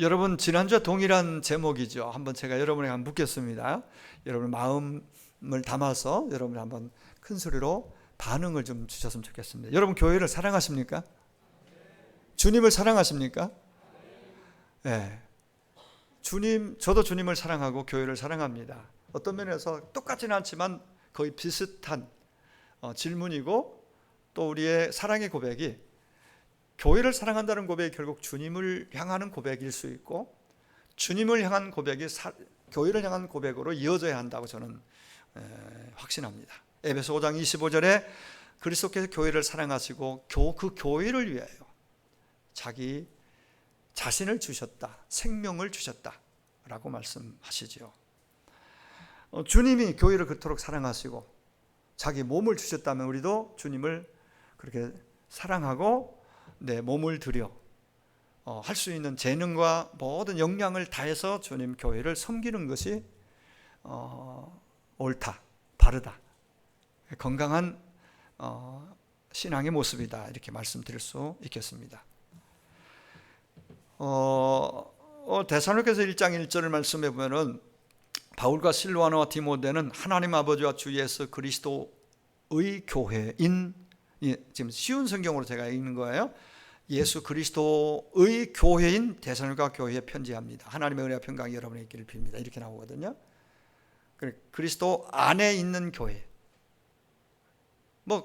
여러분, 지난주와 동일한 제목이죠. 한번 제가 여러분에게 한번 묻겠습니다. 여러분 마음을 담아서 여러분이 한번 큰 소리로 반응을 좀 주셨으면 좋겠습니다. 여러분, 교회를 사랑하십니까? 주님을 사랑하십니까? 네. 저도 주님을 사랑하고 교회를 사랑합니다. 어떤 면에서 똑같지는 않지만 거의 비슷한 질문이고, 또 우리의 사랑의 고백이 교회를 사랑한다는 고백이 결국 주님을 향하는 고백일 수 있고, 주님을 향한 고백이 교회를 향한 고백으로 이어져야 한다고 저는 확신합니다. 에베소 5장 25절에 그리스도께서 교회를 사랑하시고 그 교회를 위하여 자기 자신을 주셨다, 생명을 주셨다 라고 말씀하시죠. 주님이 교회를 그토록 사랑하시고 자기 몸을 주셨다면 우리도 주님을 그렇게 사랑하고 내 몸을 들여 할 수 있는 재능과 모든 역량을 다해서 주님 교회를 섬기는 것이 옳다, 바르다, 건강한 신앙의 모습이다, 이렇게 말씀드릴 수 있겠습니다. 데살로니가서 1장 1절을 말씀해 보면은 바울과 실로아나와 디모데는 하나님 아버지와 주 예수 그리스도의 교회인, 지금 쉬운 성경으로 제가 읽는 거예요. 예수 그리스도의 교회인 데살로니가 교회에 편지합니다. 하나님의 은혜와 평강이 여러분에게 있기를 빕니다. 이렇게 나오거든요. 그리스도 안에 있는 교회.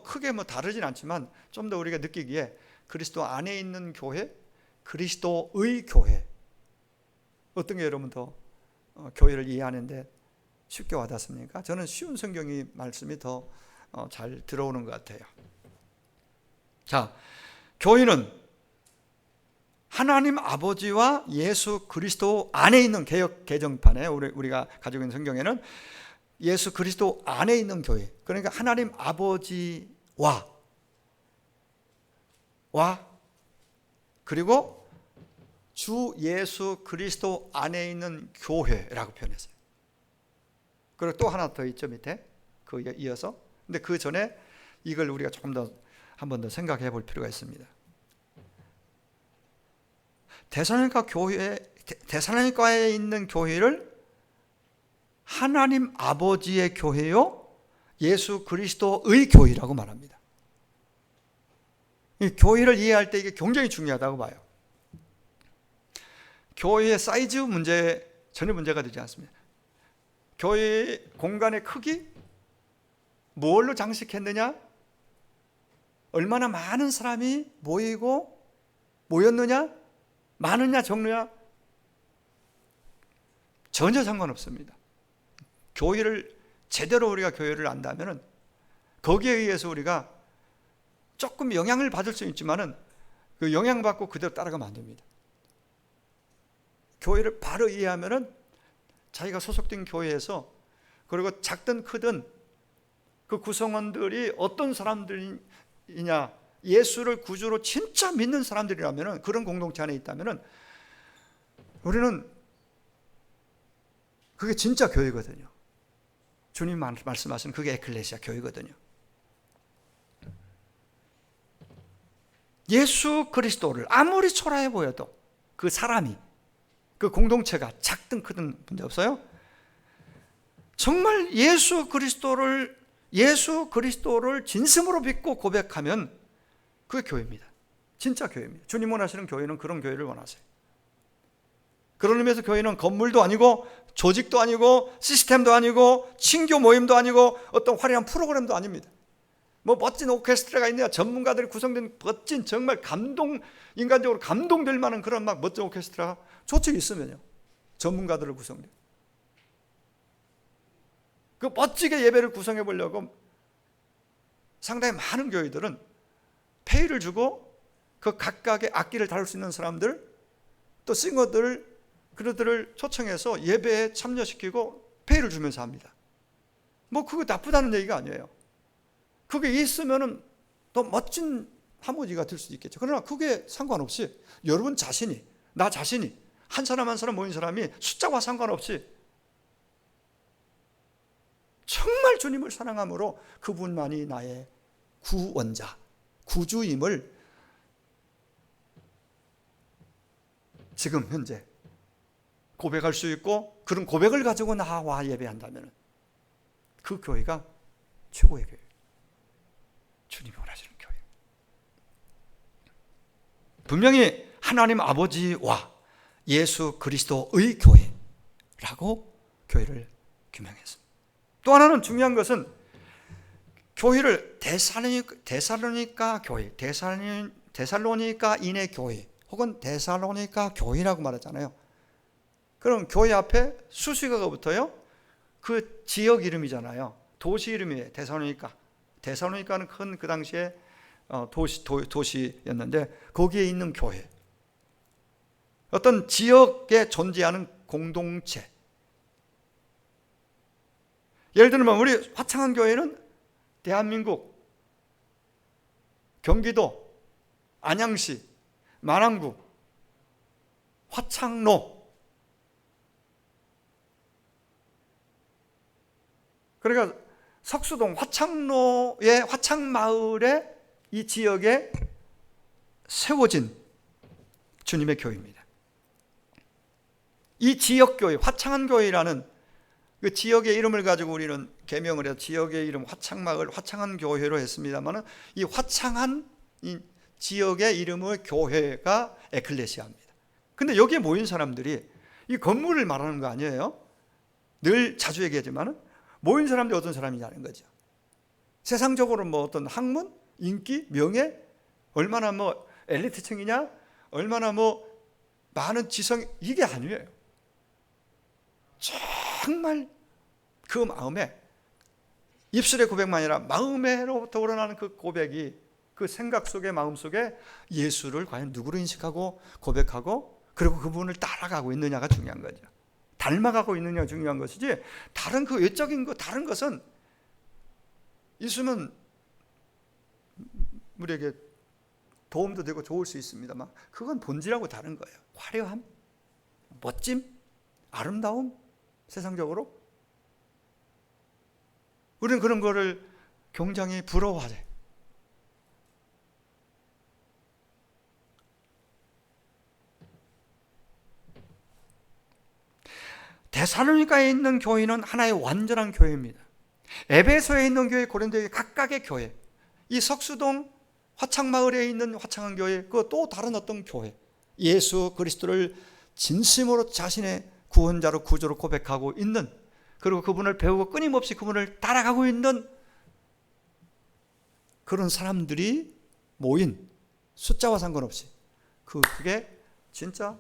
크게 다르진 않지만 좀 더 우리가 느끼기에 그리스도 안에 있는 교회, 그리스도의 교회. 어떤 게 여러분 더 교회를 이해하는데 쉽게 와닿습니까? 저는 쉬운 성경이 말씀이 더 잘 들어오는 것 같아요. 자, 교회는 하나님 아버지와 예수 그리스도 안에 있는 개역 개정판에 우리가 가지고 있는 성경에는 예수 그리스도 안에 있는 교회, 그러니까 하나님 아버지와 그리고 주 예수 그리스도 안에 있는 교회라고 표현했어요. 그리고 또 하나 더 있죠, 밑에 그 이어서. 근데 그 전에 이걸 우리가 조금 더 한 번 더 생각해 볼 필요가 있습니다. 데살로니가에 있는 교회를 하나님 아버지의 교회요, 예수 그리스도의 교회라고 말합니다. 이 교회를 이해할 때 이게 굉장히 중요하다고 봐요. 교회의 사이즈 문제 전혀 문제가 되지 않습니다. 교회 공간의 크기, 뭘로 장식했느냐, 얼마나 많은 사람이 모였느냐, 많으냐 적느냐 전혀 상관없습니다. 교회를 제대로 우리가 교회를 안다면은 거기에 의해서 우리가 조금 영향을 받을 수 있지만은 그 영향받고 그대로 따라가면 안 됩니다. 교회를 바로 이해하면은 자기가 소속된 교회에서, 그리고 작든 크든 그 구성원들이 어떤 사람들이냐, 예수를 구주로 진짜 믿는 사람들이라면은, 그런 공동체 안에 있다면은 우리는 그게 진짜 교회거든요. 주님 말씀하신 그게 에클레시아 교회거든요. 예수 그리스도를 아무리 초라해 보여도 그 사람이, 그 공동체가 작든 크든 문제없어요. 정말 예수 그리스도를 진심으로 믿고 고백하면 그게 교회입니다. 진짜 교회입니다. 주님 원하시는 교회는 그런 교회를 원하세요. 그런 의미에서 교회는 건물도 아니고 조직도 아니고 시스템도 아니고 친교 모임도 아니고 어떤 화려한 프로그램도 아닙니다. 멋진 오케스트라가 있네요. 전문가들이 구성된 멋진, 정말 인간적으로 감동될 만한 그런 멋진 오케스트라가 조직이 있으면요, 전문가들을 구성돼요. 그 멋지게 예배를 구성해 보려고 상당히 많은 교회들은 페이를 주고 그 각각의 악기를 다룰 수 있는 사람들, 또 그들을 초청해서 예배에 참여시키고 페이를 주면서 합니다. 그거 나쁘다는 얘기가 아니에요. 그게 있으면은 더 멋진 화무지가 될 수도 있겠죠. 그러나 그게 상관없이 여러분 자신이, 나 자신이, 한 사람 한 사람 모인 사람이 숫자와 상관없이 정말 주님을 사랑함으로 그분만이 나의 구원자, 구주임을 지금 현재 고백할 수 있고 그런 고백을 가지고 나와 예배한다면 그 교회가 최고의 교회, 주님이 원하시는 교회. 분명히 하나님 아버지와 예수 그리스도의 교회라고 교회를 규명했습니다. 또 하나는 중요한 것은 교회를 데살로니가 교회, 데살로니가인의 교회 혹은 데살로니가 교회라고 말하잖아요. 그럼 교회 앞에 수식어가 붙어요. 그 지역 이름이잖아요. 도시 이름이에요. 데살로니가는 큰 그 당시에 도시였는데 거기에 있는 교회, 어떤 지역에 존재하는 공동체. 예를 들면 우리 화창한 교회는 대한민국, 경기도, 안양시, 만안구, 화창로. 그러니까 석수동 화창로의 화창마을의 이 지역에 세워진 주님의 교회입니다. 이 지역교회, 화창한 교회라는 그 지역의 이름을 가지고 우리는 개명을 해서 지역의 이름 화창마을, 화창한 교회로 했습니다만 이 화창한 이 지역의 이름의 교회가 에클레시아입니다. 근데 여기에 모인 사람들이 이 건물을 말하는 거 아니에요? 늘 자주 얘기하지만 모인 사람들이 어떤 사람이냐는 거죠. 세상적으로 뭐 어떤 학문, 인기, 명예, 얼마나 뭐 엘리트층이냐, 얼마나 뭐 많은 지성, 이게 아니에요. 정말 그 마음에, 입술의 고백만 아니라 마음에로부터 우러나는 그 고백이, 그 생각 속에, 마음 속에 예수를 과연 누구로 인식하고 고백하고 그리고 그분을 따라가고 있느냐가 중요한 거죠. 닮아가고 있느냐가 중요한 것이지, 다른 그 외적인 거, 다른 것은 있으면 우리에게 도움도 되고 좋을 수 있습니다만 그건 본질하고 다른 거예요. 화려함, 멋짐, 아름다움, 세상적으로 우리는 그런 거를 굉장히 부러워하죠. 데살로니가에 있는 교회는 하나의 완전한 교회입니다. 에베소에 있는 교회, 고린도에 각각의 교회, 이 석수동 화창마을에 있는 화창한 교회, 그 또 다른 어떤 교회, 예수 그리스도를 진심으로 자신의 구원자로 구주로 고백하고 있는, 그리고 그분을 배우고 끊임없이 그분을 따라가고 있는 그런 사람들이 모인, 숫자와 상관없이 그게 진짜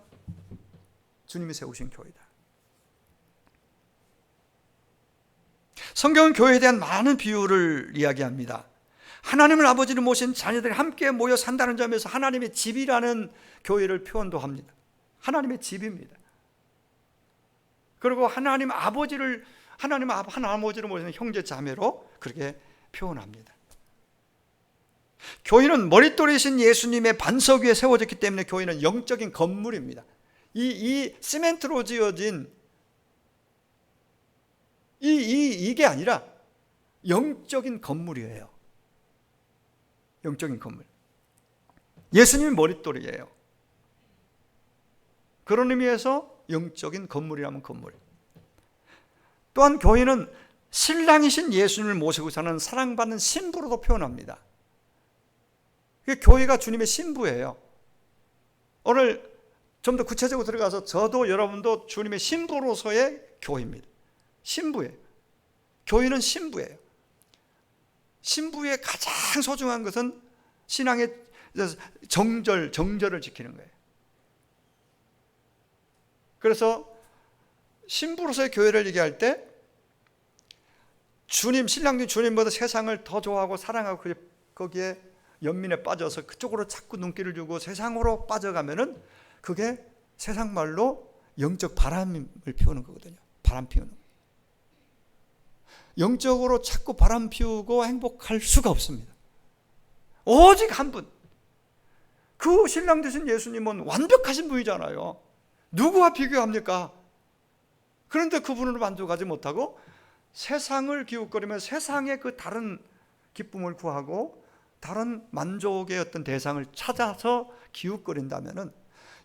주님이 세우신 교회다. 성경은 교회에 대한 많은 비유를 이야기합니다. 하나님을 아버지를 모신 자녀들이 함께 모여 산다는 점에서 하나님의 집이라는 교회를 표현도 합니다. 하나님의 집입니다. 그리고 하나님 아버지를 모시는 형제 자매로 그렇게 표현합니다. 교회는 머릿돌이신 예수님의 반석 위에 세워졌기 때문에 교회는 영적인 건물입니다. 이 시멘트로 지어진 이게 아니라 영적인 건물이에요. 영적인 건물. 예수님이 머릿돌이에요. 그런 의미에서 영적인 건물이라면 건물. 또한 교회는 신랑이신 예수님을 모시고 사는 사랑받는 신부로도 표현합니다. 교회가 주님의 신부예요. 오늘 좀 더 구체적으로 들어가서 저도 여러분도 주님의 신부로서의 교회입니다. 신부예요. 교회는 신부예요. 신부의 가장 소중한 것은 신앙의 정절을 지키는 거예요. 그래서 신부로서의 교회를 얘기할 때 신랑님 주님보다 세상을 더 좋아하고 사랑하고 거기에 연민에 빠져서 그쪽으로 자꾸 눈길을 주고 세상으로 빠져가면은 그게 세상 말로 영적 바람을 피우는 거거든요. 바람 피우는 거. 영적으로 자꾸 바람 피우고 행복할 수가 없습니다. 오직 한 분, 그 신랑 되신 예수님은 완벽하신 분이잖아요. 누구와 비교합니까? 그런데 그분으로 만족하지 못하고 세상을 기웃거리며 세상의 그 다른 기쁨을 구하고 다른 만족의 어떤 대상을 찾아서 기웃거린다면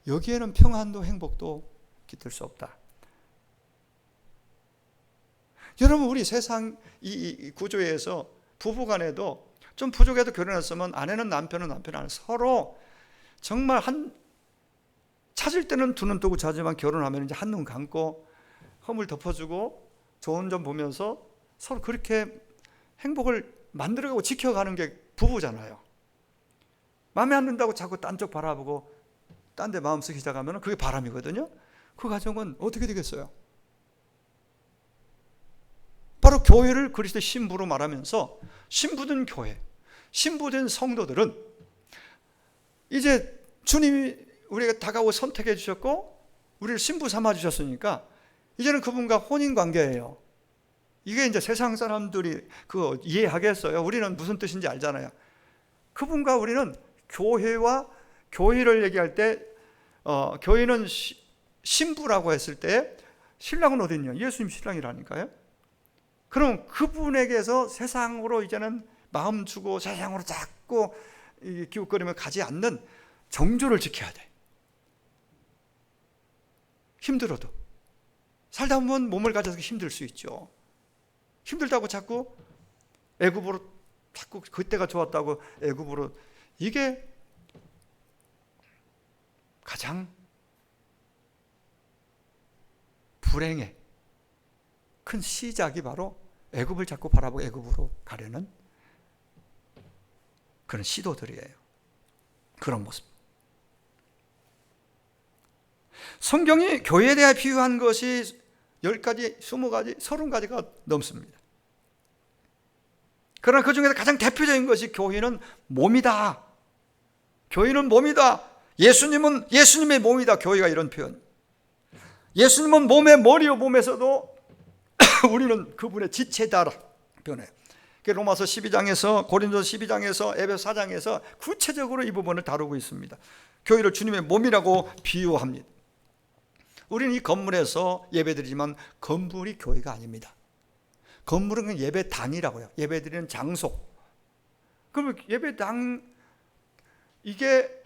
여기에는 평안도 행복도 깃들 수 없다. 여러분, 우리 세상 이 구조에서 부부간에도 좀 부족해도 결혼했으면 아내는 남편은 남편 서로 정말 찾을 때는 두 눈 뜨고 자지만 결혼하면 이제 한 눈 감고 허물 덮어주고 좋은 점 보면서 서로 그렇게 행복을 만들어가고 지켜가는 게 부부잖아요. 마음에 안 든다고 자꾸 딴 쪽 바라보고 딴 데 마음 쓰기 시작하면 그게 바람이거든요. 그 가정은 어떻게 되겠어요? 바로 교회를 그리스도의 신부로 말하면서 신부된 교회, 신부된 성도들은 이제 주님이 우리가 다가오고 선택해 주셨고 우리를 신부 삼아 주셨으니까 이제는 그분과 혼인 관계예요. 이게 이제 세상 사람들이 그거 이해하겠어요? 우리는 무슨 뜻인지 알잖아요. 그분과 우리는 교회와 교회를 얘기할 때 교회는 신부라고 했을 때 신랑은 어디 있냐? 예수님 신랑이라니까요. 그럼 그분에게서 세상으로 이제는 마음 주고 세상으로 자꾸 기웃거리며 가지 않는 정조를 지켜야 돼. 힘들어도. 살다 보면 몸을 가져서 힘들 수 있죠. 힘들다고 자꾸 애굽으로 자꾸 그때가 좋았다고 애굽으로, 이게 가장 불행의 큰 시작이 바로 애굽을 자꾸 바라보고 애굽으로 가려는 그런 시도들이에요. 그런 모습. 성경이 교회에 대해 비유한 것이 10가지, 20가지, 30가지가 넘습니다. 그러나 그 중에서 가장 대표적인 것이 교회는 몸이다. 교회는 몸이다. 예수님은 예수님의 몸이다. 교회가 이런 표현. 예수님은 몸의 머리요, 몸에서도 우리는 그분의 지체다 표현해요. 로마서 12장에서 고린도서 12장에서 에베소 4장에서 구체적으로 이 부분을 다루고 있습니다. 교회를 주님의 몸이라고 비유합니다. 우리는 이 건물에서 예배드리지만 건물이 교회가 아닙니다. 건물은 그냥 예배당이라고요. 예배드리는 장소. 그럼 예배당, 이게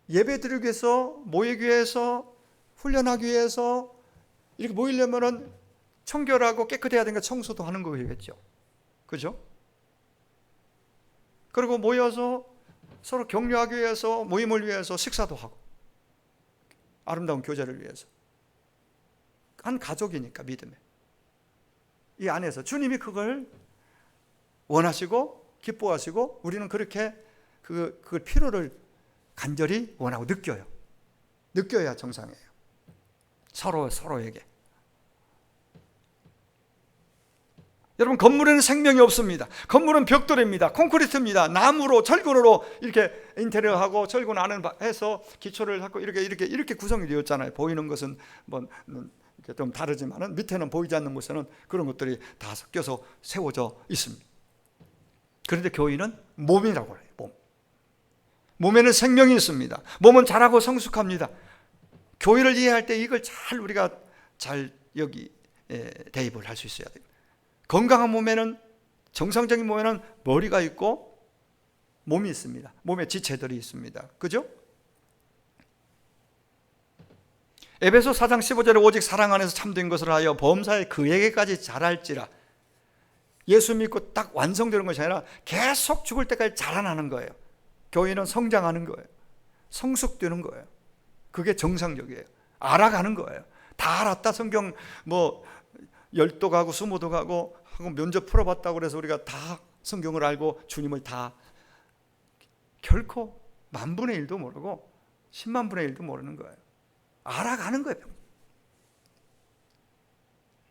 예배드리기 위해서, 모이기 위해서, 훈련하기 위해서 이렇게 모이려면은 청결하고 깨끗해야 되니까 청소도 하는 거겠죠. 그죠? 그리고 모여서 서로 격려하기 위해서, 모임을 위해서 식사도 하고, 아름다운 교제를 위해서. 한 가족이니까, 믿음에. 이 안에서 주님이 그걸 원하시고 기뻐하시고 우리는 그렇게 그걸 필요를 간절히 원하고 느껴요. 느껴야 정상이에요. 서로에게. 여러분, 건물에는 생명이 없습니다. 건물은 벽돌입니다. 콘크리트입니다. 나무로, 철근으로 이렇게 인테리어하고 철근 안을 해서 기초를 하고 이렇게 구성이 되었잖아요. 보이는 것은 뭐 이렇게 좀 다르지만은 밑에는 보이지 않는 곳에는 그런 것들이 다 섞여서 세워져 있습니다. 그런데 교회는 몸이라고 해요. 몸. 몸에는 생명이 있습니다. 몸은 자라고 성숙합니다. 교회를 이해할 때 이걸 우리가 잘 여기 대입을 할 수 있어야 돼요. 건강한 몸에는, 정상적인 몸에는 머리가 있고 몸이 있습니다. 몸에 지체들이 있습니다. 그죠? 에베소 4장 15절에 오직 사랑 안에서 참된 것을 하여 범사에 그에게까지 자랄지라. 예수 믿고 딱 완성되는 것이 아니라 계속 죽을 때까지 자라나는 거예요. 교회는 성장하는 거예요. 성숙되는 거예요. 그게 정상적이에요. 알아가는 거예요. 다 알았다. 성경 뭐 10도 가고 20도 가고 하고 면접 풀어봤다고 그래서 우리가 다 성경을 알고 주님을 다, 결코 10,000분의 1도 모르고 100,000분의 1도 모르는 거예요. 알아가는 거예요.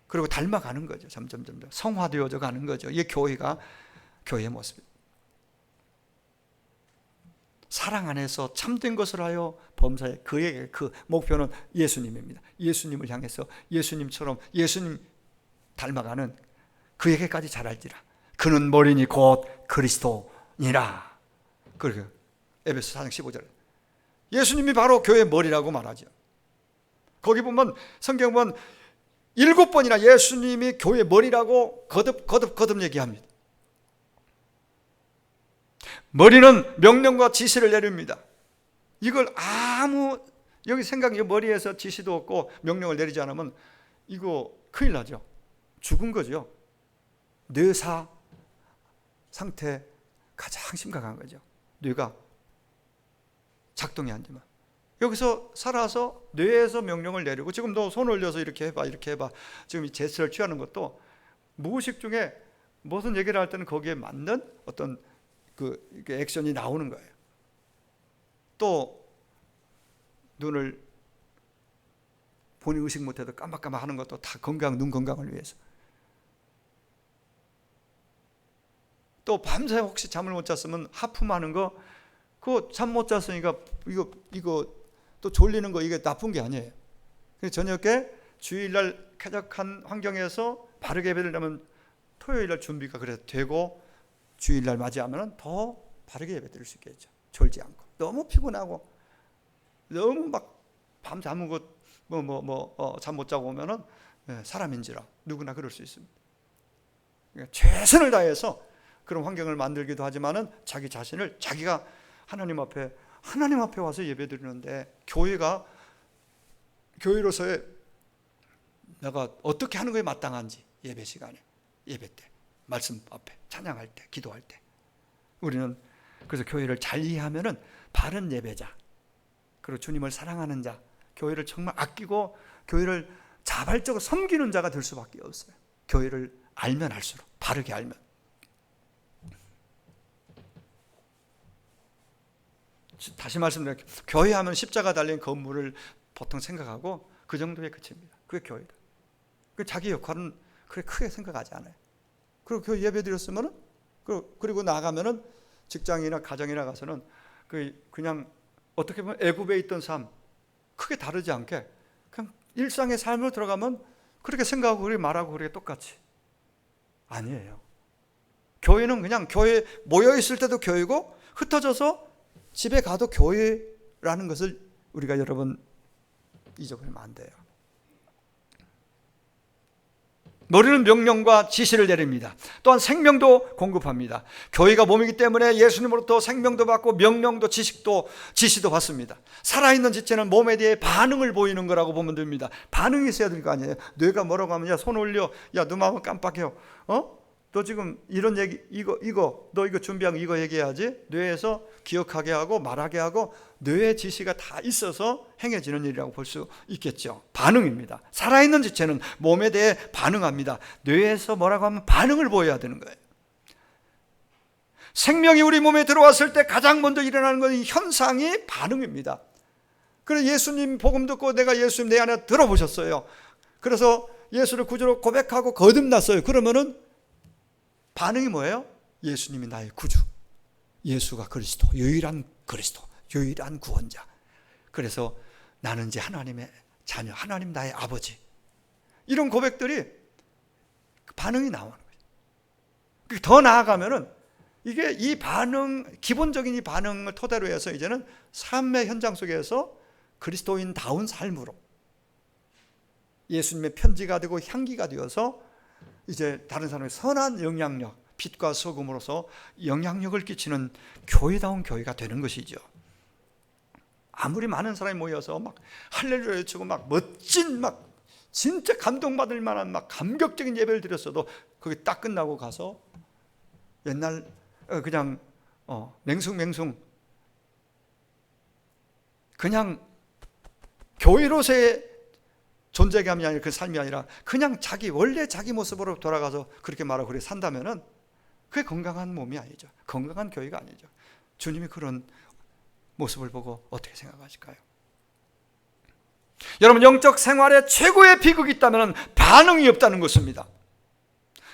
그리고 닮아가는 거죠. 점점 성화되어져 가는 거죠. 이게 교회의 모습입니다. 사랑 안에서 참된 것을 하여 범사에 그에게, 그 목표는 예수님입니다. 예수님을 향해서 예수님처럼 예수님 닮아가는 그에게까지 자랄지라. 그는 머리니 곧 그리스도니라. 그리고 에베소 4장 15절에 예수님이 바로 교회의 머리라고 말하죠. 거기 보면 성경 보면 7번이나 예수님이 교회의 머리라고 거듭 얘기합니다. 머리는 명령과 지시를 내립니다. 이걸 여기 생각이 머리에서 지시도 없고 명령을 내리지 않으면 이거 큰일 나죠. 죽은 거죠. 뇌사 상태 가장 심각한 거죠. 뇌가 작동이 안 되면. 여기서 살아서 뇌에서 명령을 내리고, 지금 너 손 올려서 이렇게 해봐, 이렇게 해봐. 지금 이 제스처를 취하는 것도 무의식 중에 무슨 얘기를 할 때는 거기에 맞는 어떤 그 액션이 나오는 거예요. 또 눈을 본인 의식 못해도 깜박깜박 하는 것도 다 눈 건강을 위해서. 또 밤새 혹시 잠을 못 잤으면 하품하는 거, 그거 잠 못 잤으니까 이거 또 졸리는 거, 이게 나쁜 게 아니에요. 그래서 저녁에 주일날 쾌적한 환경에서 바르게 예배드리려면 토요일날 준비가 그래도 되고, 주일날 맞이하면 더 바르게 예배드릴 수 있겠죠. 졸지 않고. 너무 피곤하고 너무 막 밤 잠은 것 잠 못 자고 오면은 사람인지라 누구나 그럴 수 있습니다. 그러니까 최선을 다해서 그런 환경을 만들기도 하지만은 자기 자신을, 자기가 하나님 앞에 와서 예배드리는데, 교회로서의 내가 어떻게 하는 거에 마땅한지, 예배 시간에, 예배 때, 말씀 앞에, 찬양할 때, 기도할 때, 우리는 그래서 교회를 잘 이해하면은 바른 예배자, 그리고 주님을 사랑하는 자, 교회를 정말 아끼고 교회를 자발적으로 섬기는 자가 될 수밖에 없어요. 교회를 알면 알수록, 바르게 알면. 다시 말씀드릴게요. 교회 하면 십자가 달린 건물을 보통 생각하고 그 정도에 그칩니다. 그게 교회다. 자기 역할은 그렇게 크게 생각하지 않아요. 그리고 교회 예배 드렸으면은, 그리고 나가면은 직장이나 가정이나 가서는 그냥 어떻게 보면 애굽에 있던 삶 크게 다르지 않게 그냥 일상의 삶으로 들어가면 그렇게 생각하고 그렇게 말하고 그렇게 똑같이. 아니에요. 교회는 그냥 교회 모여 있을 때도 교회고, 흩어져서 집에 가도 교회라는 것을 우리가 여러분 잊어버리면 안 돼요. 머리는 명령과 지시를 내립니다. 또한 생명도 공급합니다. 교회가 몸이기 때문에 예수님으로부터 생명도 받고 명령도 지시도 받습니다. 살아있는 지체는 몸에 대해 반응을 보이는 거라고 보면 됩니다. 반응이 있어야 될 거 아니에요. 뇌가 뭐라고 하면, 야, 손 올려, 야, 눈 하면 깜빡해요. 너 지금 이런 얘기, 너 이거 준비한 이거 얘기해야지. 뇌에서 기억하게 하고 말하게 하고, 뇌의 지시가 다 있어서 행해지는 일이라고 볼 수 있겠죠. 반응입니다. 살아있는 지체는 몸에 대해 반응합니다. 뇌에서 뭐라고 하면 반응을 보여야 되는 거예요. 생명이 우리 몸에 들어왔을 때 가장 먼저 일어나는 건 이 현상이 반응입니다. 그래서 예수님 복음 듣고 내가 예수님 내 안에 들어보셨어요. 그래서 예수를 구주로 고백하고 거듭났어요. 그러면은 반응이 뭐예요? 예수님이 나의 구주, 예수가 그리스도, 유일한 그리스도, 유일한 구원자. 그래서 나는 이제 하나님의 자녀, 하나님 나의 아버지. 이런 고백들이 반응이 나오는 거예요. 더 나아가면은 이게 이 반응, 기본적인 이 반응을 토대로 해서 이제는 삶의 현장 속에서 그리스도인다운 삶으로 예수님의 편지가 되고 향기가 되어서 이제 다른 사람의 선한 영향력, 빛과 소금으로서 영향력을 끼치는 교회다운 교회가 되는 것이죠. 아무리 많은 사람이 모여서 막 할렐루야 외치고 막 멋진, 막 진짜 감동받을 만한 막 감격적인 예배를 드렸어도 그게 딱 끝나고 가서 옛날 그냥 맹숭맹숭 그냥 교회로서의 존재감이 아니라, 그 삶이 아니라 그냥 원래 자기 모습으로 돌아가서 그렇게 말하고 그렇게 산다면은 그게 건강한 몸이 아니죠. 건강한 교회가 아니죠. 주님이 그런 모습을 보고 어떻게 생각하실까요? 여러분, 영적 생활에 최고의 비극이 있다면 반응이 없다는 것입니다.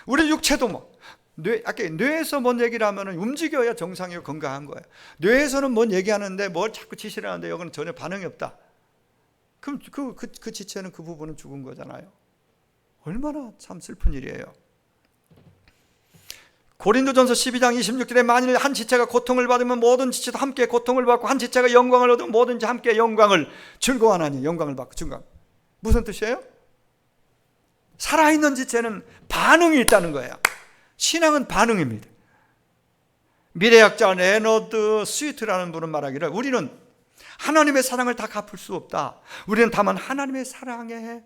우리 육체도 뇌에서 뭔 얘기를 하면 움직여야 정상이고 건강한 거예요. 뇌에서는 뭔 얘기하는데 뭘 자꾸 지시를 하는데 여기는 전혀 반응이 없다. 그럼 그 지체는, 그 부분은 죽은 거잖아요. 얼마나 참 슬픈 일이에요. 고린도전서 12장 26절에 만일 한 지체가 고통을 받으면 모든 지체도 함께 고통을 받고, 한 지체가 영광을 얻으면 모든지 함께 영광을 즐거워하나니, 영광을 받고 증거함. 무슨 뜻이에요? 살아있는 지체는 반응이 있다는 거예요. 신앙은 반응입니다. 미래학자 레너드 스위트라는 분은 말하기를, 우리는 하나님의 사랑을 다 갚을 수 없다. 우리는 다만 하나님의 사랑에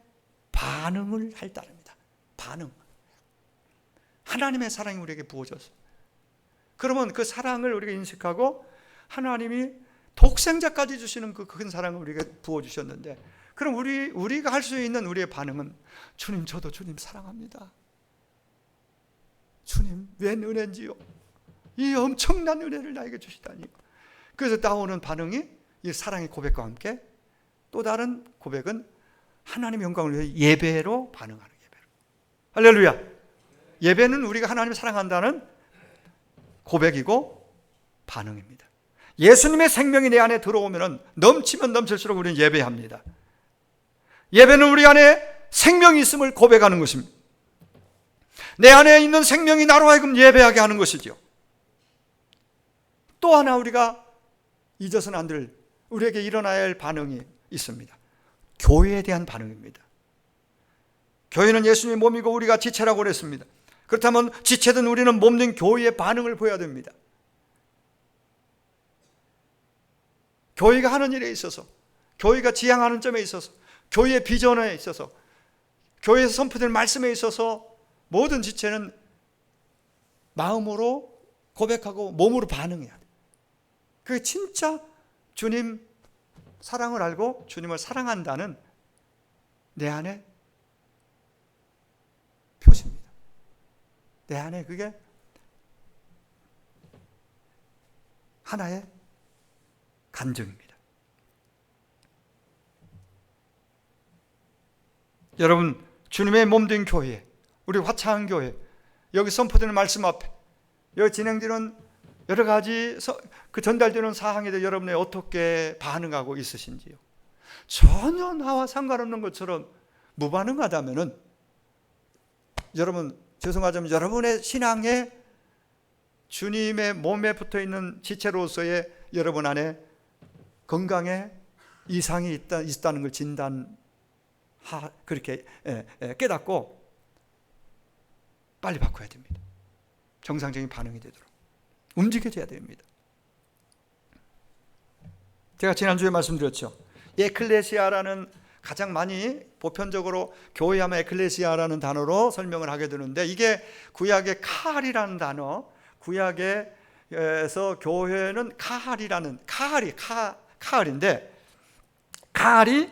반응을 할 따름이다. 반응. 하나님의 사랑이 우리에게 부어졌어요. 그러면 그 사랑을 우리가 인식하고 하나님이 독생자까지 주시는 그 큰 사랑을 우리에게 부어주셨는데, 그럼 우리가 할 수 있는 우리의 반응은, 주님, 저도 주님 사랑합니다. 주님, 웬 은혜인지요. 이 엄청난 은혜를 나에게 주시다니. 그래서 나오는 반응이 이 사랑의 고백과 함께 또 다른 고백은 하나님의 영광을 위해 예배로 반응하는 예배로. 할렐루야. 예배는 우리가 하나님을 사랑한다는 고백이고 반응입니다. 예수님의 생명이 내 안에 들어오면 넘치면 넘칠수록 우리는 예배합니다. 예배는 우리 안에 생명이 있음을 고백하는 것입니다. 내 안에 있는 생명이 나로 하여금 예배하게 하는 것이죠. 또 하나 우리가 잊어서는 안 될, 우리에게 일어나야 할 반응이 있습니다. 교회에 대한 반응입니다. 교회는 예수님의 몸이고 우리가 지체라고 그랬습니다. 그렇다면 지체든 우리는 몸된 교회의 반응을 보여야 됩니다. 교회가 하는 일에 있어서, 교회가 지향하는 점에 있어서, 교회의 비전에 있어서, 교회에서 선포될 말씀에 있어서 모든 지체는 마음으로 고백하고 몸으로 반응해야 돼요. 그게 진짜 주님 사랑을 알고 주님을 사랑한다는 내 안에 표시입니다. 내 안에 그게 하나의 간증입니다. 여러분, 주님의 몸된 교회, 우리 화창한 교회, 여기 선포되는 말씀 앞에, 여기 진행되는 여러 가지 그 전달되는 사항에 대해 여러분이 어떻게 반응하고 있으신지요? 전혀 나와 상관없는 것처럼 무반응하다면은, 여러분, 죄송하지만 여러분의 신앙에 주님의 몸에 붙어 있는 지체로서의 여러분 안에 건강에 이상이 있다는 걸 그렇게 깨닫고 빨리 바꿔야 됩니다. 정상적인 반응이 되도록 움직여져야 됩니다. 제가 지난주에 말씀드렸죠. 에클레시아라는, 가장 많이 보편적으로 교회하면 에클레시아라는 단어로 설명을 하게 되는데, 이게 구약의 카할이라는 단어, 구약에서 교회는 카할인데, 카할이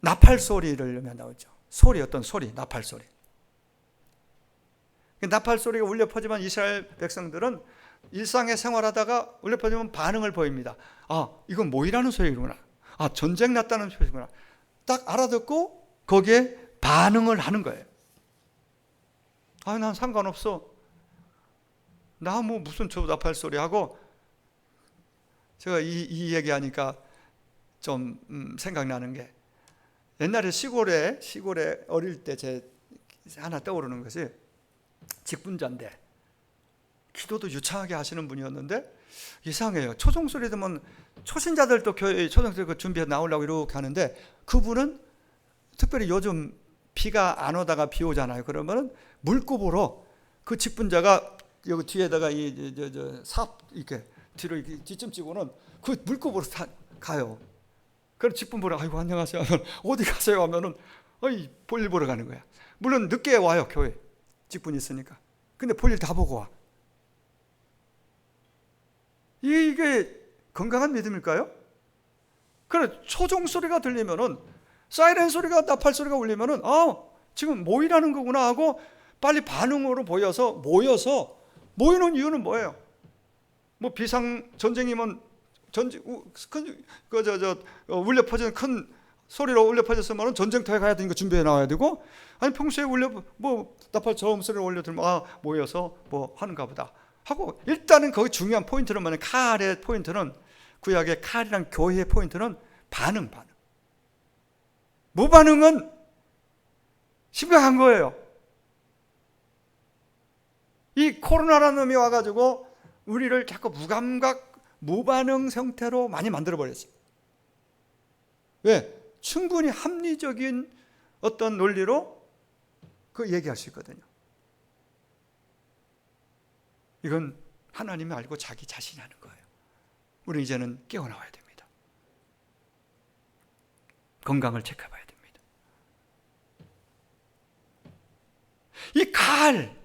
나팔 소리를 나오죠. 어떤 소리, 나팔 소리. 나팔 소리가 울려 퍼지면 이스라엘 백성들은 일상에 생활하다가 울려 퍼지면 반응을 보입니다. 아, 이건 모이라는 소리구나. 아, 전쟁 났다는 소리구나. 딱 알아듣고 거기에 반응을 하는 거예요. 아, 난 상관없어. 나 무슨 저 나팔 소리 하고. 제가 이 얘기하니까 좀 생각나는 게, 옛날에 시골에 어릴 때 제 하나 떠오르는 것이, 직분자인데 기도도 유창하게 하시는 분이었는데, 이상해요. 초종소리 들으면 초신자들도 교회 초종소리 준비해 나오려고 이렇게 하는데, 그분은 특별히 요즘 비가 안 오다가 비 오잖아요. 그러면 물급으로 그 직분자가 여기 뒤에다가 삽 이렇게 뒤로 이렇게 뒷점 찍고는 그 물급으로 가요. 그럼 직분 보러, 아이고 안녕하세요 하면, 어디 가세요 하면은, 볼일 보러 가는 거야. 물론 늦게 와요, 교회 직분이 있으니까. 근데 볼일 다 보고 와. 이게 건강한 믿음일까요? 그래, 초종 소리가 들리면은, 사이렌 소리가, 나팔 소리가 울리면은, 지금 모이라는 거구나 하고 빨리 반응으로 모여서 모이는 이유는 뭐예요? 뭐 비상 전쟁이면 울려 퍼지는 큰 소리로 울려 퍼졌으면 전쟁터에 가야 되니까 준비해 나와야 되고, 아니 평소에 나팔 저음 소리를 올려 들으면 모여서 뭐 하는가 보다 하고, 일단은 거기 중요한 포인트는 뭐냐면, 칼의 포인트는, 구약의 칼이란 교회의 포인트는 반응. 무반응은 심각한 거예요. 이 코로나라는 놈이 와가지고 우리를 자꾸 무감각, 무반응 상태로 많이 만들어버렸어요. 왜? 충분히 합리적인 어떤 논리로 그 얘기할 수 있거든요. 이건 하나님이 알고 자기 자신이 하는 거예요. 우리 이제는 깨어나와야 됩니다. 건강을 체크해봐야 됩니다. 이 칼,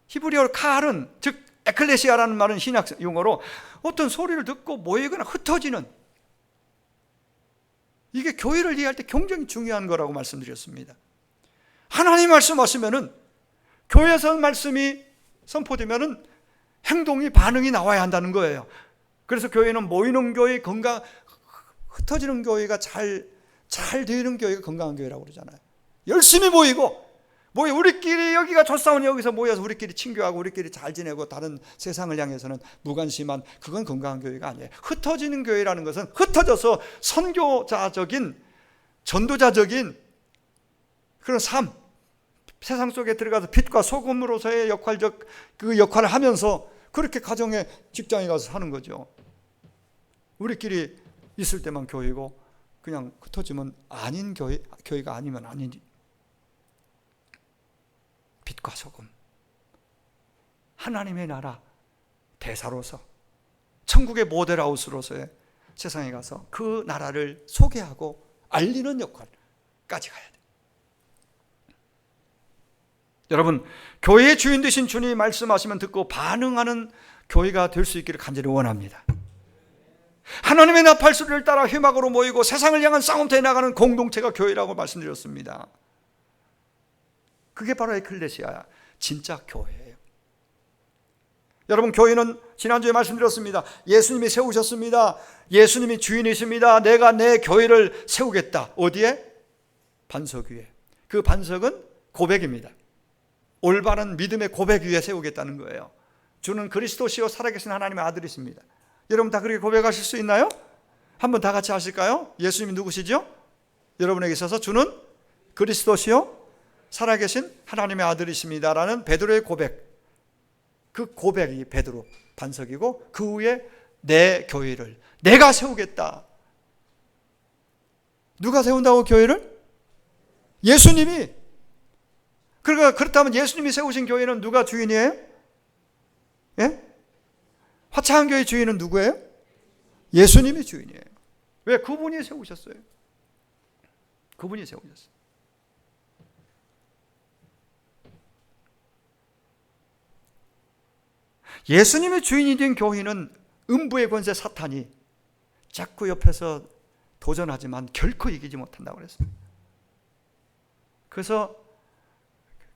히브리어로 칼은, 즉 에클레시아라는 말은 신약 용어로 어떤 소리를 듣고 모이거나 흩어지는, 이게 교회를 이해할 때 굉장히 중요한 거라고 말씀드렸습니다. 하나님 말씀하시면은, 교회에서 말씀이 선포되면은 행동이, 반응이 나와야 한다는 거예요. 그래서 교회는 모이는 교회, 흩어지는 교회가 잘 되는 교회가 건강한 교회라고 그러잖아요. 열심히 모이고, 우리끼리 여기가 좋사오니 여기서 모여서 우리끼리 친교하고 우리끼리 잘 지내고 다른 세상을 향해서는 무관심한, 그건 건강한 교회가 아니에요. 흩어지는 교회라는 것은 흩어져서 선교자적인, 전도자적인 그런 삶, 세상 속에 들어가서 빛과 소금으로서의 그 역할을 하면서 그렇게 가정에, 직장에 가서 사는 거죠. 우리끼리 있을 때만 교회고 그냥 흩어지면 아닌 교회가 아니면 아니지. 빛과 소금, 하나님의 나라 대사로서, 천국의 모델하우스로서의 세상에 가서 그 나라를 소개하고 알리는 역할까지 가야 돼요. 여러분, 교회의 주인 되신 주님이 말씀하시면 듣고 반응하는 교회가 될 수 있기를 간절히 원합니다. 하나님의 나팔 소리를 따라 회막으로 모이고 세상을 향한 싸움터에 나가는 공동체가 교회라고 말씀드렸습니다. 그게 바로 에클레시아야, 진짜 교회예요. 여러분, 교회는 지난주에 말씀드렸습니다. 예수님이 세우셨습니다. 예수님이 주인이십니다. 내가 내 교회를 세우겠다. 어디에? 반석 위에. 그 반석은 고백입니다. 올바른 믿음의 고백 위에 세우겠다는 거예요. 주는 그리스도시요 살아계신 하나님의 아들이십니다. 여러분 다 그렇게 고백하실 수 있나요? 한번 다 같이 하실까요? 예수님이 누구시죠? 여러분에게 있어서 주는 그리스도시요 살아계신 하나님의 아들이십니다라는 베드로의 고백, 그 고백이 베드로 반석이고, 그 위에 내 교회를 내가 세우겠다. 누가 세운다고 교회를? 예수님이. 그러니까 그렇다면 예수님이 세우신 교회는 누가 주인이에요? 예? 화창한 교회 주인은 누구예요? 예수님이 주인이에요. 왜? 그분이 세우셨어요. 그분이 세우셨어요. 예수님의 주인이 된 교회는 음부의 권세 사탄이 자꾸 옆에서 도전하지만 결코 이기지 못한다고 그랬습니다. 그래서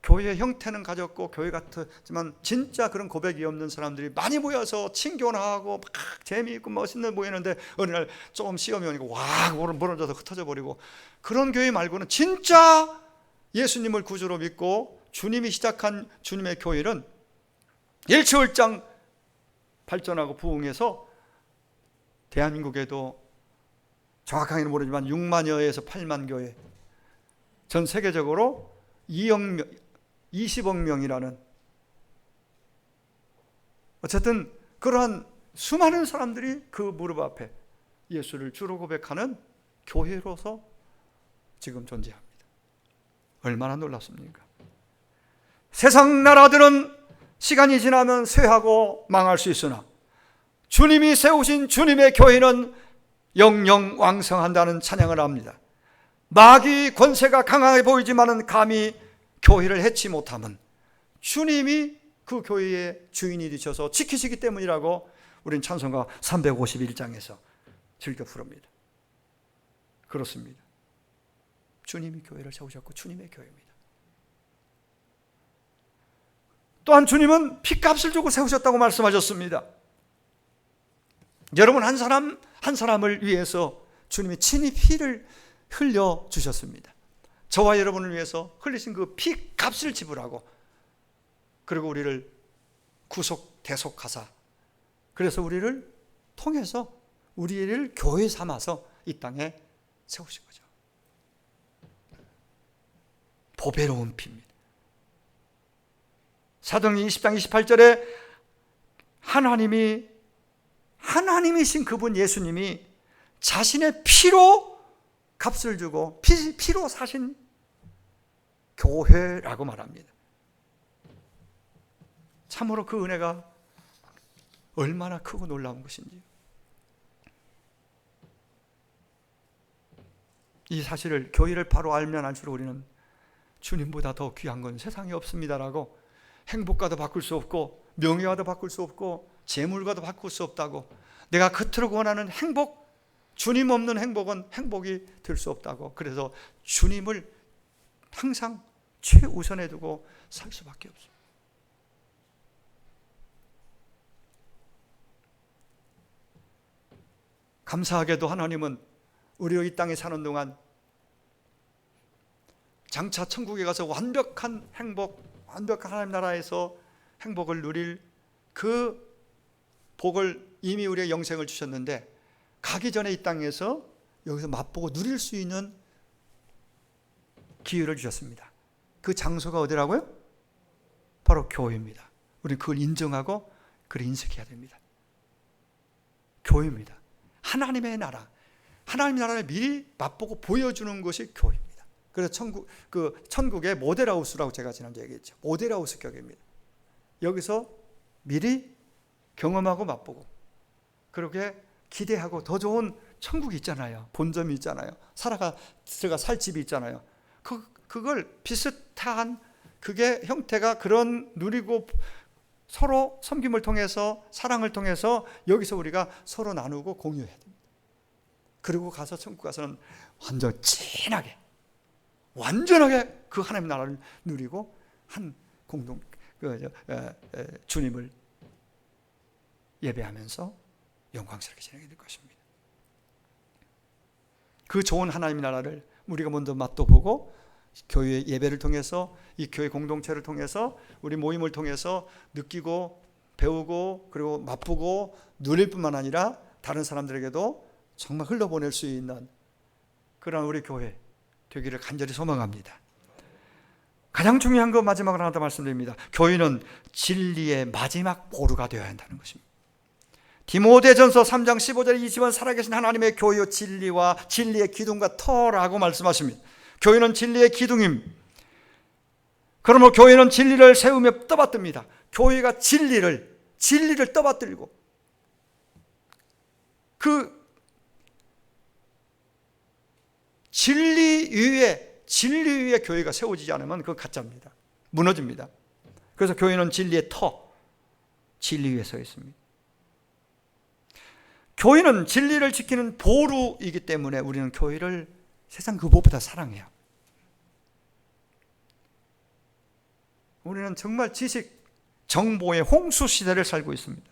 교회의 형태는 가졌고 교회 같지만 진짜 그런 고백이 없는 사람들이 많이 모여서 친교하고 막 재미있고 멋있는 모이는데 어느 날 조금 시험이 오니까 와 벌어져서 흩어져 버리고, 그런 교회 말고는 진짜 예수님을 구주로 믿고 주님이 시작한 주님의 교회는 일치월장 발전하고 부흥해서 대한민국에도 정확하게는 모르지만 6만여에서 8만 교회, 전 세계적으로 20억 명이라는, 어쨌든 그러한 수많은 사람들이 그 무릎 앞에 예수를 주로 고백하는 교회로서 지금 존재합니다. 얼마나 놀랍습니까? 세상 나라들은 시간이 지나면 쇠하고 망할 수 있으나 주님이 세우신 주님의 교회는 영영 왕성한다는 찬양을 합니다. 마귀 권세가 강하게 보이지만은 감히 교회를 해치 못함은 주님이 그 교회의 주인이 되셔서 지키시기 때문이라고 우린 찬송가 351장에서 즐겨 부릅니다. 그렇습니다. 주님이 교회를 세우셨고 주님의 교회입니다. 또한 주님은 피값을 주고 세우셨다고 말씀하셨습니다. 여러분, 한 사람 한 사람을 위해서 주님이 친히 피를 흘려 주셨습니다. 저와 여러분을 위해서 흘리신 그 피값을 지불하고, 그리고 우리를 구속 대속하사, 그래서 우리를 통해서 우리를 교회 삼아서 이 땅에 세우신 거죠. 보배로운 피입니다. 사도행전 20장 28절에 하나님이신 그분 예수님이 자신의 피로 값을 주고 피로 사신 교회라고 말합니다. 참으로 그 은혜가 얼마나 크고 놀라운 것인지, 이 사실을, 교회를 바로 알면 알수록 우리는 주님보다 더 귀한 건 세상에 없습니다라고, 행복과도 바꿀 수 없고 명예와도 바꿀 수 없고 재물과도 바꿀 수 없다고, 내가 그토록 원하는 행복, 주님 없는 행복은 행복이 될 수 없다고, 그래서 주님을 항상 최우선에 두고 살 수밖에 없습니다. 감사하게도 하나님은 우리가 이 땅에 사는 동안 장차 천국에 가서 완벽한 행복, 완벽한 하나님 나라에서 행복을 누릴 그 복을 이미 우리의 영생을 주셨는데, 가기 전에 이 땅에서 여기서 맛보고 누릴 수 있는 기회를 주셨습니다. 그 장소가 어디라고요? 바로 교회입니다. 우리는 그걸 인정하고 그걸 인식해야 됩니다. 교회입니다. 하나님의 나라, 하나님의 나라를 미리 맛보고 보여주는 것이 교회입니다. 그래서 천국의 모델하우스라고 제가 지난주에 얘기했죠. 모델하우스 격입니다. 여기서 미리 경험하고 맛보고, 그렇게 기대하고 더 좋은 천국이 있잖아요. 본점이 있잖아요. 들어가 살 집이 있잖아요. 그걸 비슷한 그게 형태가 그런 누리고 서로 섬김을 통해서, 사랑을 통해서 여기서 우리가 서로 나누고 공유해야 됩니다. 그리고 가서 천국 가서는 완전 진하게, 완전하게 그 하나님 나라를 누리고 한 공동 주님을 예배하면서 영광스럽게 지내게 될 것입니다. 그 좋은 하나님 나라를 우리가 먼저 맛도 보고, 교회 예배를 통해서, 이 교회 공동체를 통해서, 우리 모임을 통해서 느끼고 배우고 그리고 맛보고 누릴 뿐만 아니라 다른 사람들에게도 정말 흘러보낼 수 있는 그런 우리 교회 되기를 간절히 소망합니다. 가장 중요한 거 마지막으로 하나 더 말씀드립니다. 교회는 진리의 마지막 보루가 되어야 한다는 것입니다. 디모데전서 3장 15절 20번 살아계신 하나님의 교회요 진리와 진리의 기둥과 터라고 말씀하십니다. 교회는 진리의 기둥입니다. 그러므로 교회는 진리를 세우며 떠받듭니다. 교회가 진리를 떠받들고, 그 진리 위에 교회가 세워지지 않으면 그건 가짜입니다. 무너집니다. 그래서 교회는 진리의 터, 진리 위에 서 있습니다. 교회는 진리를 지키는 보루이기 때문에 우리는 교회를 세상 그 무엇보다 사랑해요. 우리는 정말 지식, 정보의 홍수 시대를 살고 있습니다.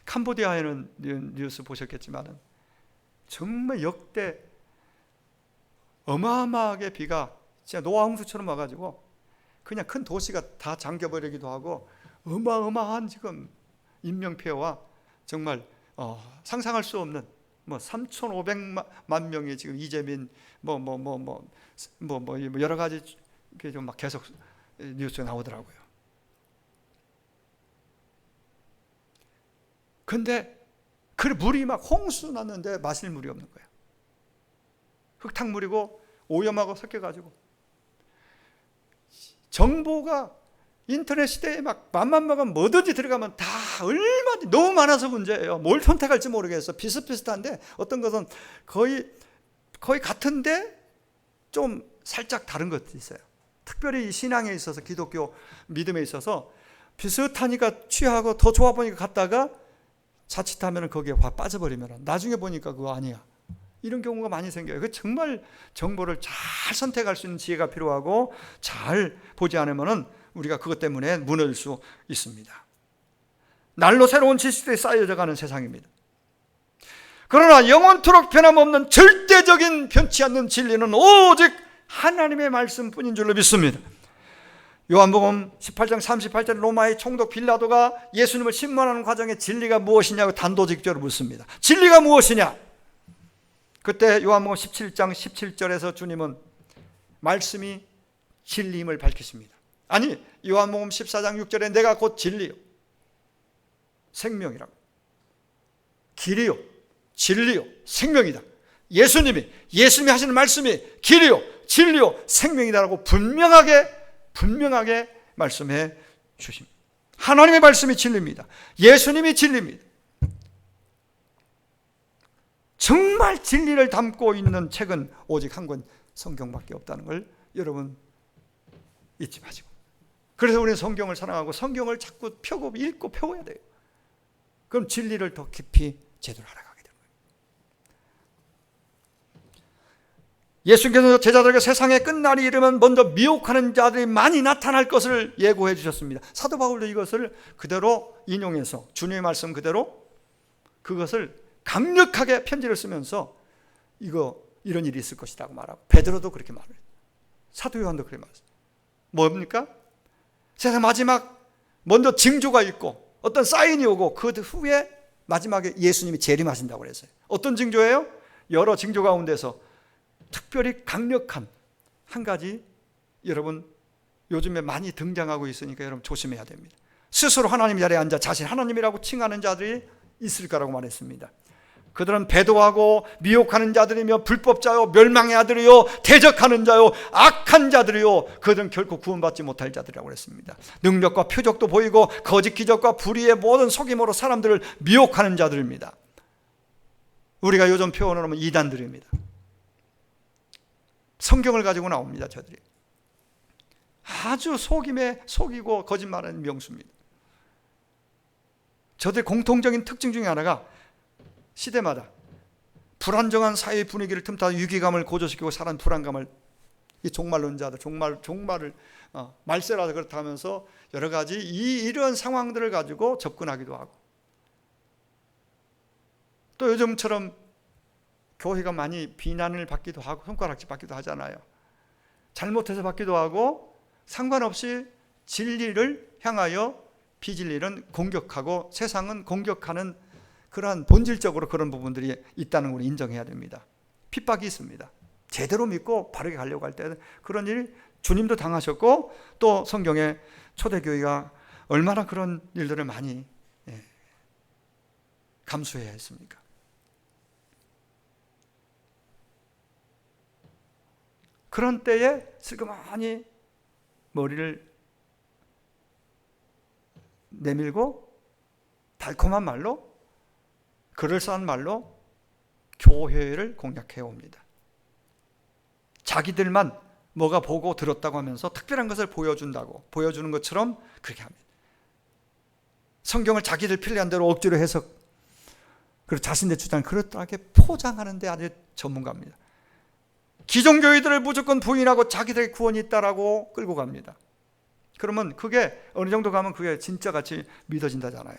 캄보디아에는 뉴스 보셨겠지만 정말 역대 어마어마하게 비가 진짜 노아 홍수처럼 와가지고 그냥 큰 도시가 다 잠겨버리기도 하고, 어마어마한 지금 인명피해와 정말 상상할 수 없는 3,500만 명이 지금 이재민 여러 가지 좀 막 계속 뉴스에 나오더라고요. 근데 그 물이 막 홍수 났는데 마실 물이 없는 거예요. 흙탕물이고 오염하고 섞여가지고, 정보가 인터넷 시대에 막 맘만 먹으면 뭐든지 들어가면 다 얼마든지 너무 많아서 문제예요. 뭘 선택할지 모르겠어. 비슷비슷한데 어떤 것은 거의 같은데 좀 살짝 다른 것도 있어요. 특별히 신앙에 있어서, 기독교 믿음에 있어서 비슷하니까 취하고 더 좋아 보니까 갔다가 자칫하면 거기에 확 빠져버리면 나중에 보니까 그거 아니야. 이런 경우가 많이 생겨요. 그 정말 정보를 잘 선택할 수 있는 지혜가 필요하고, 잘 보지 않으면 우리가 그것 때문에 무너질 수 있습니다. 날로 새로운 지식들이 쌓여져 가는 세상입니다. 그러나 영원토록 변함없는 절대적인 변치 않는 진리는 오직 하나님의 말씀뿐인 줄로 믿습니다. 요한복음 18장 38절 로마의 총독 빌라도가 예수님을 신문하는 과정에 진리가 무엇이냐고 단도직입적으로 묻습니다. 진리가 무엇이냐? 그때 요한복음 17장 17절에서 주님은 말씀이 진리임을 밝히십니다. 아니, 요한복음 14장 6절에 내가 곧 진리요 생명이라고, 길이요 진리요 생명이다. 예수님이 하시는 말씀이 길이요 진리요 생명이다라고 분명하게 말씀해 주십니다. 하나님의 말씀이 진리입니다. 예수님이 진리입니다. 정말 진리를 담고 있는 책은 오직 한 권 성경밖에 없다는 걸 여러분 잊지 마시고. 그래서 우리는 성경을 사랑하고 성경을 자꾸 펴고 읽고 펴야 돼요. 그럼 진리를 더 깊이 제대로 알아가게 되는 거예요. 예수께서 제자들에게 세상의 끝날이 이르면 먼저 미혹하는 자들이 많이 나타날 것을 예고해 주셨습니다. 사도 바울도 이것을 그대로 인용해서 주님의 말씀 그대로 그것을 강력하게 편지를 쓰면서 이런 일이 있을 것이라고 말하고, 베드로도 그렇게 말해요. 사도 요한도 그렇게 말했어요. 뭡니까? 세상 마지막 먼저 징조가 있고 어떤 사인이 오고 그 후에 마지막에 예수님이 재림하신다고 그랬어요. 어떤 징조예요? 여러 징조 가운데서 특별히 강력한 한 가지, 여러분 요즘에 많이 등장하고 있으니까 여러분 조심해야 됩니다. 스스로 하나님 자리에 앉아 자신 하나님이라고 칭하는 자들이 있을 거라고 말했습니다. 그들은 배도하고 미혹하는 자들이며 불법자요, 멸망의 아들이요, 대적하는 자요, 악한 자들이요, 그들은 결코 구원받지 못할 자들이라고 그랬습니다. 능력과 표적도 보이고 거짓 기적과 불의의 모든 속임으로 사람들을 미혹하는 자들입니다. 우리가 요즘 표현을 하면 이단들입니다. 성경을 가지고 나옵니다. 저들이 아주 속이고 거짓말하는 명수입니다. 저들의 공통적인 특징 중에 하나가 시대마다 불안정한 사회 분위기를 틈타 위기감을 고조시키고 사람 불안감을, 이 종말론자들 종말을 말세라서 그렇다 하면서 여러 가지 이런 상황들을 가지고 접근하기도 하고, 또 요즘처럼 교회가 많이 비난을 받기도 하고 손가락질 받기도 하잖아요. 잘못해서 받기도 하고 상관없이 진리를 향하여 비진리는 공격하고 세상은 공격하는 그러한 본질적으로 그런 부분들이 있다는 걸 인정해야 됩니다. 핍박이 있습니다. 제대로 믿고 바르게 가려고 할 때는 그런 일 주님도 당하셨고, 또 성경의 초대교회가 얼마나 그런 일들을 많이 감수해야 했습니까? 그런 때에 슬그머니 머리를 내밀고 달콤한 말로, 그럴싸한 말로 교회를 공략해 옵니다. 자기들만 뭐가 보고 들었다고 하면서 특별한 것을 보여주는 것처럼 그렇게 합니다. 성경을 자기들 편리한 대로 억지로 해석, 그리고 자신의 주장을 그렇게 포장하는 데 아주 전문가입니다. 기존교회들을 무조건 부인하고 자기들의 구원이 있다라고 끌고 갑니다. 그러면 그게 어느 정도 가면 그게 진짜같이 믿어진다잖아요.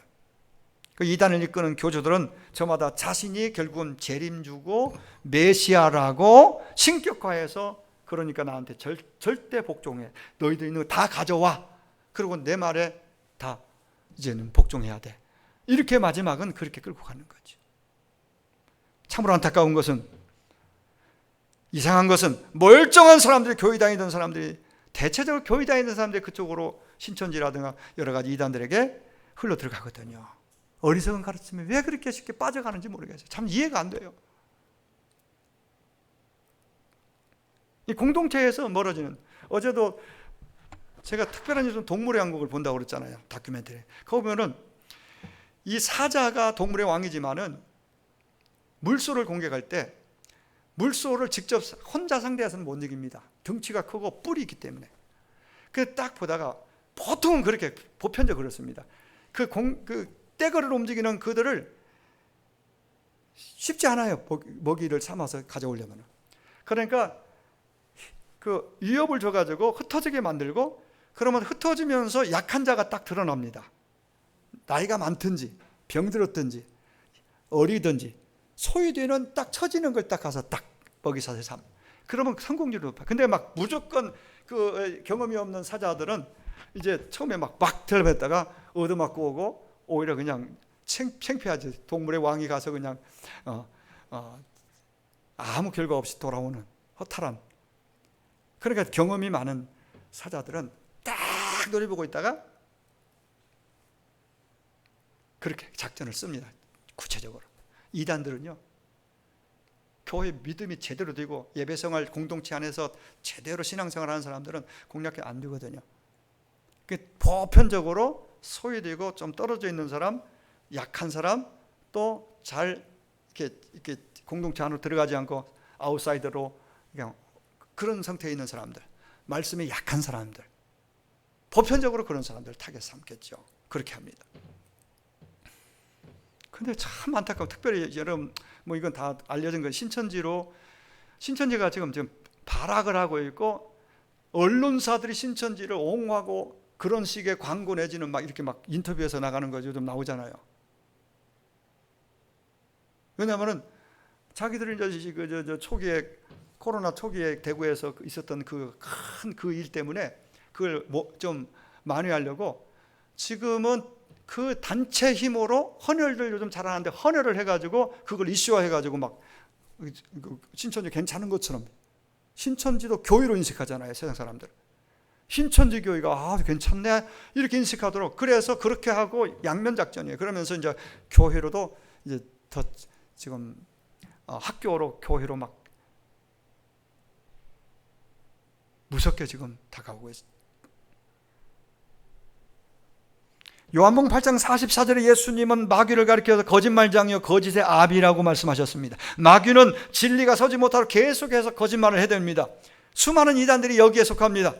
그 이단을 이끄는 교주들은 저마다 자신이 결국은 재림주고 메시아라고 신격화해서, 그러니까 나한테 절대 복종해, 너희들 있는 거 다 가져와, 그리고 내 말에 다 이제는 복종해야 돼, 이렇게 마지막은 그렇게 끌고 가는 거죠. 참으로 안타까운 것은, 이상한 것은 멀쩡한 사람들이, 교회 다니던 사람들이, 대체적으로 교회 다니던 사람들이 그쪽으로 신천지라든가 여러 가지 이단들에게 흘러 들어가거든요. 어리석은 가르침에 왜 그렇게 쉽게 빠져가는지 모르겠어요. 참 이해가 안 돼요. 이 공동체에서 멀어지는, 어제도 제가 특별한 요즘 동물의 왕국을 본다고 그랬잖아요. 다큐멘터리. 거기 보면은 이 사자가 동물의 왕이지만은 물소를 공격할 때 물소를 직접 혼자 상대해서는 못 이깁니다. 덩치가 크고 뿔이 있기 때문에. 그래서 딱 보다가 보통은 그렇게 보편적으로 그렇습니다. 그 떼거리를 움직이는 그들을 쉽지 않아요. 먹이를 삼아서 가져오려면. 그러니까 그 위협을 줘가지고 흩어지게 만들고, 그러면 흩어지면서 약한 자가 딱 드러납니다. 나이가 많든지 병들었든지 어리든지 소유되는 딱 처지는 걸 딱 가서 딱 먹이 사슬 삼. 그러면 성공률이 높아. 근데 막 무조건 그 경험이 없는 사자들은 이제 처음에 막 들어갔다가 얻어맞고 오고, 오히려 그냥 창피하지. 동물의 왕이 가서 그냥 아무 결과 없이 돌아오는 허탈한. 그러니까 경험이 많은 사자들은 딱 노려보고 있다가 그렇게 작전을 씁니다. 구체적으로. 이단들은요, 교회 믿음이 제대로 되고 예배생활 공동체 안에서 제대로 신앙생활 하는 사람들은 공략이 안 되거든요. 보편적으로 소외되고 좀 떨어져 있는 사람, 약한 사람, 또 잘 이렇게 공동체 안으로 들어가지 않고 아웃사이더로 그냥 그런 상태에 있는 사람들, 말씀에 약한 사람들, 보편적으로 그런 사람들 타겟 삼겠죠. 그렇게 합니다. 근데 참 안타까워. 특별히 여러분 뭐 이건 다 알려진 거 신천지가 지금 발악을 하고 있고 언론사들이 신천지를 옹호하고 그런 식의 광고 내지는 막 이렇게 막 인터뷰에서 나가는 거 요즘 나오잖아요. 왜냐하면은 자기들이 이제 초기에 코로나 초기에 대구에서 있었던 그 큰 그 일 때문에 그걸 좀 만회하려고 지금은 그 단체 힘으로 헌혈들 요즘 잘하는데 헌혈을 해가지고 그걸 이슈화해가지고 막 신천지 괜찮은 것처럼 신천지도 교회로 인식하잖아요. 세상 사람들 신천지 교회가 괜찮네 이렇게 인식하도록 그래서 그렇게 하고 양면 작전이에요. 그러면서 이제 교회로도 이제 더 지금 학교로 교회로 막 무섭게 지금 다가오고 있습니다. 요한복음 8장 44절에 예수님은 마귀를 가리켜서 거짓말장이요 거짓의 아비라고 말씀하셨습니다. 마귀는 진리가 서지 못하도록 계속해서 거짓말을 해댑니다. 수많은 이단들이 여기에 속합니다.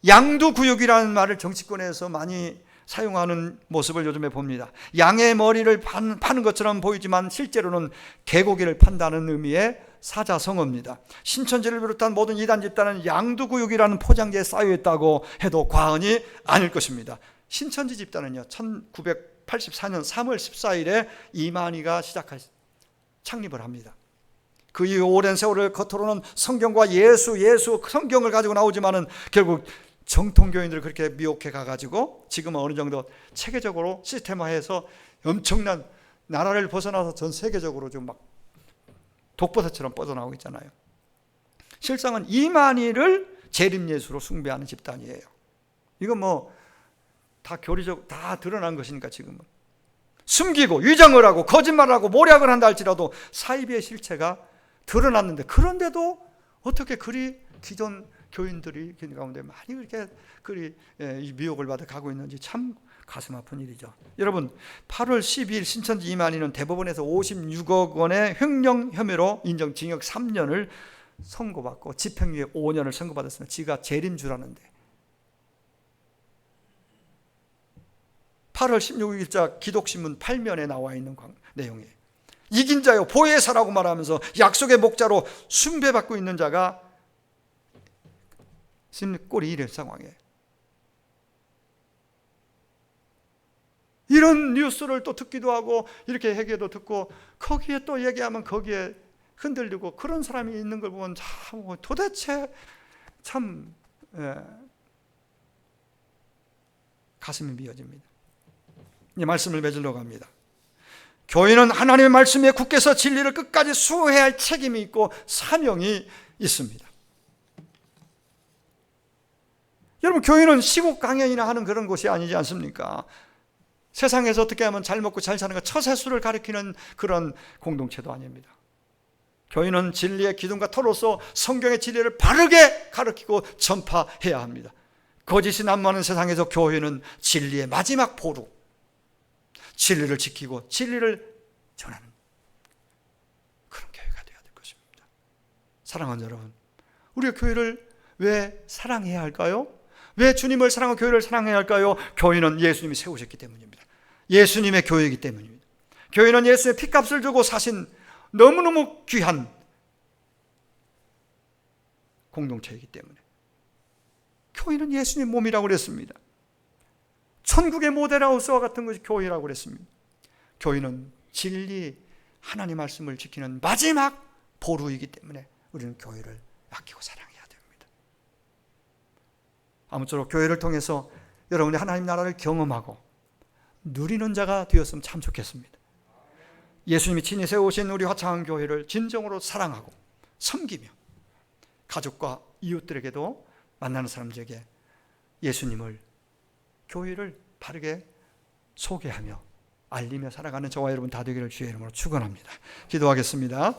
양두구육이라는 말을 정치권에서 많이 사용하는 모습을 요즘에 봅니다. 양의 머리를 파는 것처럼 보이지만 실제로는 개고기를 판다는 의미의 사자성어입니다. 신천지를 비롯한 모든 이단 집단은 양두구육이라는 포장지에 쌓여있다고 해도 과언이 아닐 것입니다. 신천지 집단은요 1984년 3월 14일에 이만희가 창립을 합니다. 그 이후 오랜 세월을 겉으로는 성경과 예수 성경을 가지고 나오지만은 결국 정통교인들을 그렇게 미혹해 가가지고 지금은 어느 정도 체계적으로 시스템화해서 엄청난 나라를 벗어나서 전 세계적으로 좀 막 독버섯처럼 뻗어나오고 있잖아요. 실상은 이만희를 재림예수로 숭배하는 집단이에요. 이건 뭐 다 교리적 다 드러난 것이니까 지금은 숨기고 위장을 하고 거짓말을 하고 모략을 한다 할지라도 사이비의 실체가 드러났는데 그런데도 어떻게 그리 기존 교인들이 가운데 많이 그렇게 미혹을 받아 가고 있는지 참 가슴 아픈 일이죠. 여러분 8월 12일 신천지 이만희는 대법원에서 56억 원의 횡령 혐의로 인정 징역 3년을 선고받고 집행유예 5년을 선고받았습니다. 지가 재림 줄 아는데 8월 16일자 기독신문 8면에 나와 있는 내용이에요. 이긴 자요 보혜사라고 말하면서 약속의 목자로 숭배받고 있는 자가 지금 꼴이 이런 상황이에요. 이런 뉴스를 또 듣기도 하고 이렇게 얘기도 듣고 거기에 또 얘기하면 거기에 흔들리고 그런 사람이 있는 걸 보면 참 도대체 참 가슴이 미어집니다. 이 말씀을 맺으러 갑니다. 교회는 하나님의 말씀에 굳게서 진리를 끝까지 수호해야 할 책임이 있고 사명이 있습니다. 여러분 교회는 시국 강연이나 하는 그런 곳이 아니지 않습니까? 세상에서 어떻게 하면 잘 먹고 잘 사는 것 처세술을 가리키는 그런 공동체도 아닙니다. 교회는 진리의 기둥과 터로서 성경의 진리를 바르게 가르치고 전파해야 합니다. 거짓이 난무하는 세상에서 교회는 진리의 마지막 보루, 진리를 지키고 진리를 전하는 그런 교회가 되어야 될 것입니다. 사랑하는 여러분, 우리가 교회를 왜 사랑해야 할까요? 왜 주님을 사랑하고 교회를 사랑해야 할까요? 교회는 예수님이 세우셨기 때문입니다. 예수님의 교회이기 때문입니다. 교회는 예수의 피값을 주고 사신 너무너무 귀한 공동체이기 때문에 교회는 예수님 몸이라고 그랬습니다. 천국의 모델하우스와 같은 것이 교회라고 그랬습니다. 교회는 진리 하나님 말씀을 지키는 마지막 보루이기 때문에 우리는 교회를 아끼고 사랑해야 됩니다. 아무쪼록 교회를 통해서 여러분이 하나님 나라를 경험하고 누리는 자가 되었으면 참 좋겠습니다. 예수님이 친히 세우신 우리 화창한 교회를 진정으로 사랑하고 섬기며 가족과 이웃들에게도 만나는 사람들에게 예수님을 교회를 바르게 소개하며 알리며 살아가는 저와 여러분 다 되기를 주의 이름으로 축원합니다. 기도하겠습니다.